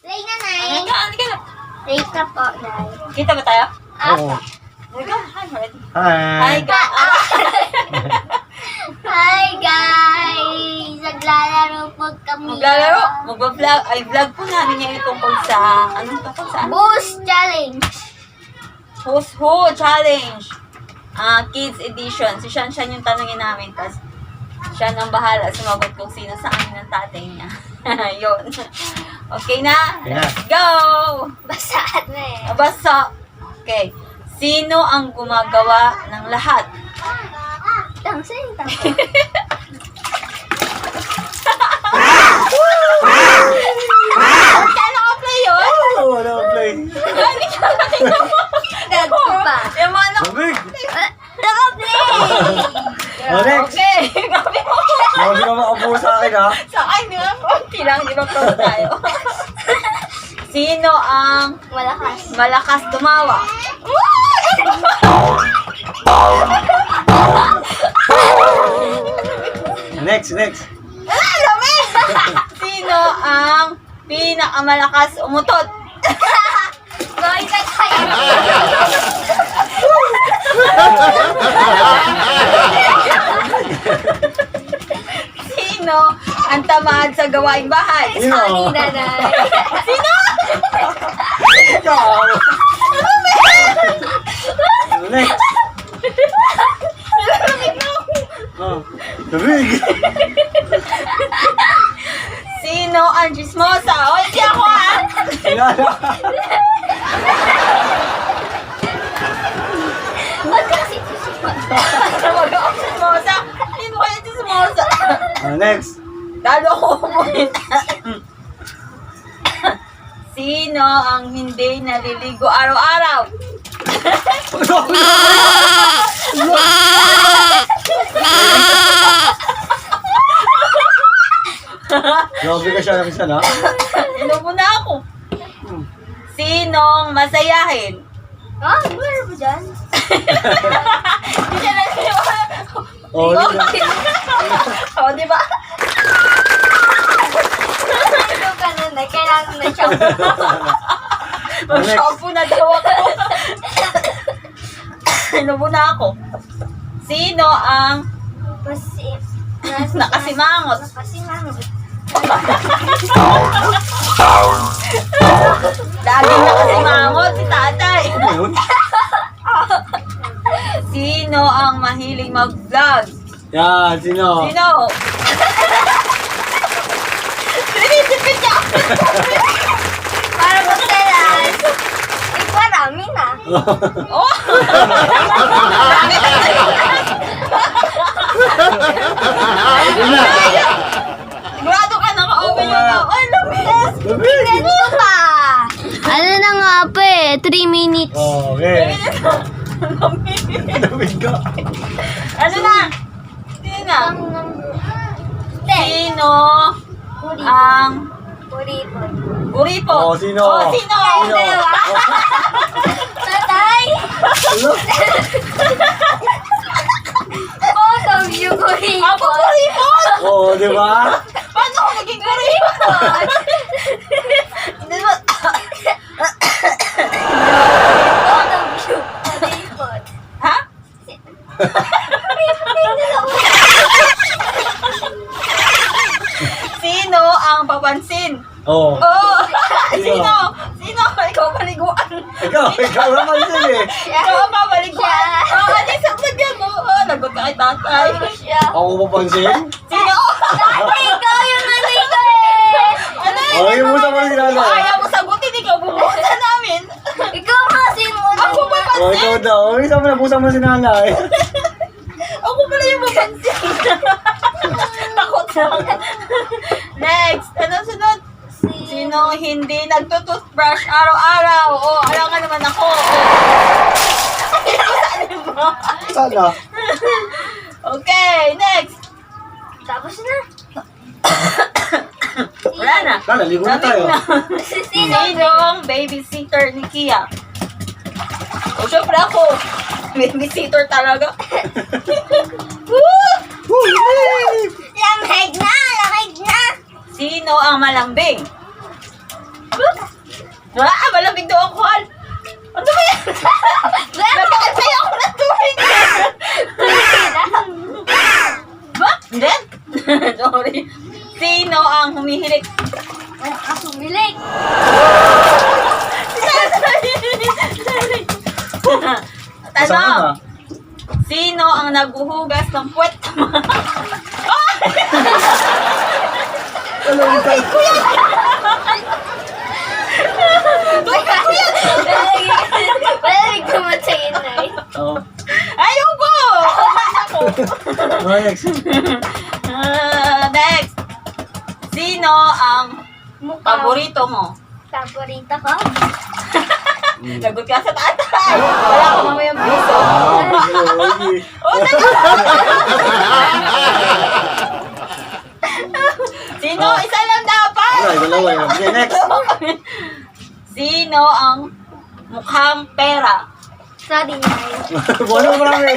Play na, Nay. Halika na. Play ka po, Nay. Kita ba tayo? Oo. Halika. Hi, ready. Hi. guys. Hi, guys! Naglalaro po kami. Maglalaro. Mag-vlog. Ay, vlog po namin ngayon tungkol sa... Anong tungkol sa? Boost Challenge. Who's Who Challenge. Kids Edition. Si Shan yung tanongin namin. Tapos, siya nang bahala sumagot kung sino sa amin ng tatay niya. Yun. Okay na? Okay na. Let's go! Basaan na eh. Basta. Okay. Sino ang gumagawa ng lahat? Tangsin, Kaya naka-play yun? Oh, wala akong play. Hindi ka Gago pa. Yung mga Lamig. Naka-play! Oh, next. Okay. Gabi mo. Grabe ka makabuo sa akin, ha? Sa akin, di ba? Okay lang. Di ba pro tayo? Sino ang Malakas. malakas tumawa? Next. Lamig! Sino ang pinakamalakas umutot? Boy, na tayo. Sino ang tamad sa gawaing bahay? Sino? Sorry, nanay. Sino? Ikaw. Next. Oh, lamig. Sino ang chismosa? O, hindi ako ha! Ba't kasi susunod? Tawag ako chismosa. Hindi mo kayo chismosa. Next. Lalo ako pumunta. Sino ang hindi naliligo araw-araw? Grabe ka siya ng isa, na? Inubo na ako. Sinong masayahin? Ah, meron ba dyan? Hindi siya naliligo. Oh, O, di ba? Ito ka nun, kailangan na siya. Mag-shampoo na daw ako. Inubo na ako. Sino ang nakasimangot? Nakasimangot. Laging nakasimangot si tatay. ano yun? Sino ang mahilig mag-vlog? Yan, sino? Sino? Sinisipit niya ako. Para magkalas. Marami na. Oh! Yun na. Sigurado ka naka-open yung mouth. Ay, lamig! Lamig. Ganito pa. Ano na nga pa eh, 3 minutes. Okay. Lamig. Lamig ka. Ano na? Sino na? Sino ang Kuripon. guripo? Oh, sino? Oh, sino? Sino? Tatay! Ano? Both of you, kuripon. Ako guripon! Oo, di ba? Paano ako naging guripon? Di ba? Both of you, kuripon. Ha? Sino ang papansin? Oo. Oh! Sino? Sino? Sino? Ikaw paliguan. Ikaw naman sila eh. Ikaw ang papaliguan. Siya. Oh, ano yung sablagyan mo? Oh, lagot ka kay tatay. Siya. Ako mapansin? Sino? Tatay, ikaw yung nandito eh. Ano yun? Oh, yung musa mo si Nana. Ayaw mo sagutin, ikaw bumusa namin. Ikaw kasi mo. Ako Oh, papansin. ikaw daw. Oh, isa mo na pusa mo si Nana eh. Ako pala yung mapansin. Takot na. Next. Ano sunod? Sino hindi nagtutoothbrush araw-araw? Oh, alam ka naman ako. Oh. Sana. Okay, next. Tapos na. Wala na. Sana, ligo na tayo. Sino? Sinong babysitter ni Kia? O, syempre ako. Babysitter talaga. Woo! Lamig na, lamig na. Sino ang malambing? Malamig daw ang kuhan. Ano ba yan? Nag-aantay ako ng tubig. Ba? Hindi. Sorry. Sino ang humihilik? Ako milik. Kasama Tanong. ka. Sino ang naguhugas ng puwet? Ano yung tayo? Malamig naman sa inay. Oo. Ayoko! Ako. Next. Next. Sino ang paborito mo? Paborito ko? Lagot ka sa tatay. Wala ka mamayang piso. Okay. Oh, Sino? Isa lang dapat. Wala, dalawa yun. Okay, next. Sino ang mukhang pera? Sorry, Nay. Buwan mo marami.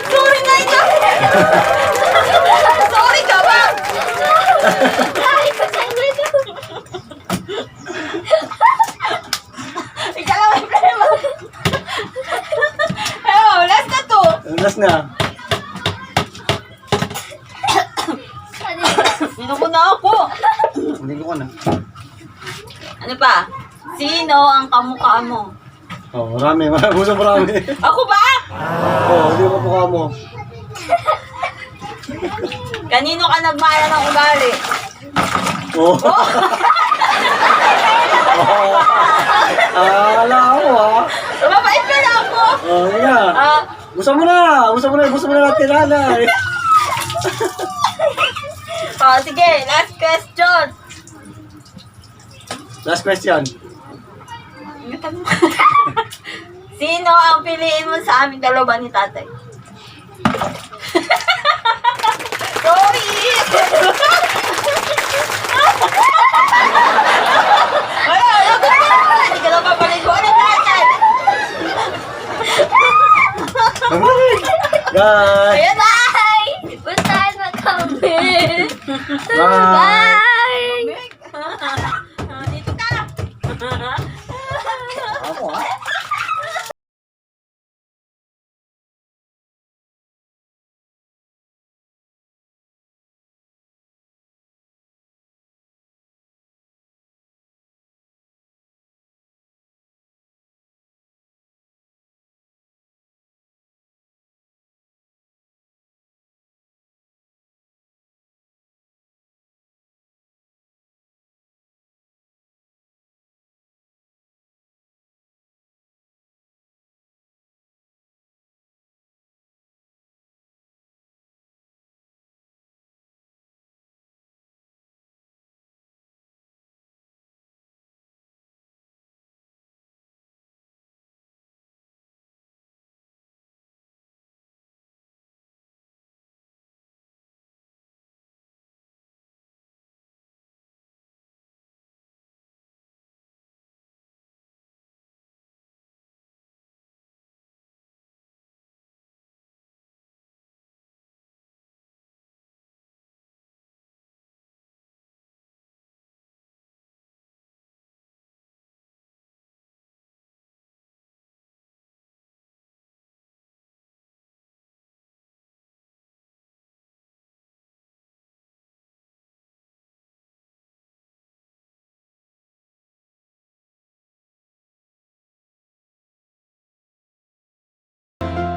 Sorry na ito. Sorry ka ba? Ay, pasensya na. Ikaw lang may problema. Oh, last na to. Last na. Sino ko na ako? Hindi ko na. Ano pa? Sino ang kamukha mo? Oh, marami. Busang marami. Ako ba? Oh, hindi mo mukha mo. Kanino ka nagmana ng ugali? Oh. Ala ako ah. Mabait ka na ako. Oh, yeah. Ah, Gusto mo na. Gusto mo na natin nanay. sige, last question. Last question. Sino ang piliin mo sa aming dalawa ni tatay? Sorry! Wala ka na! Hindi ka na papaligo ni tatay! Guys. Ayan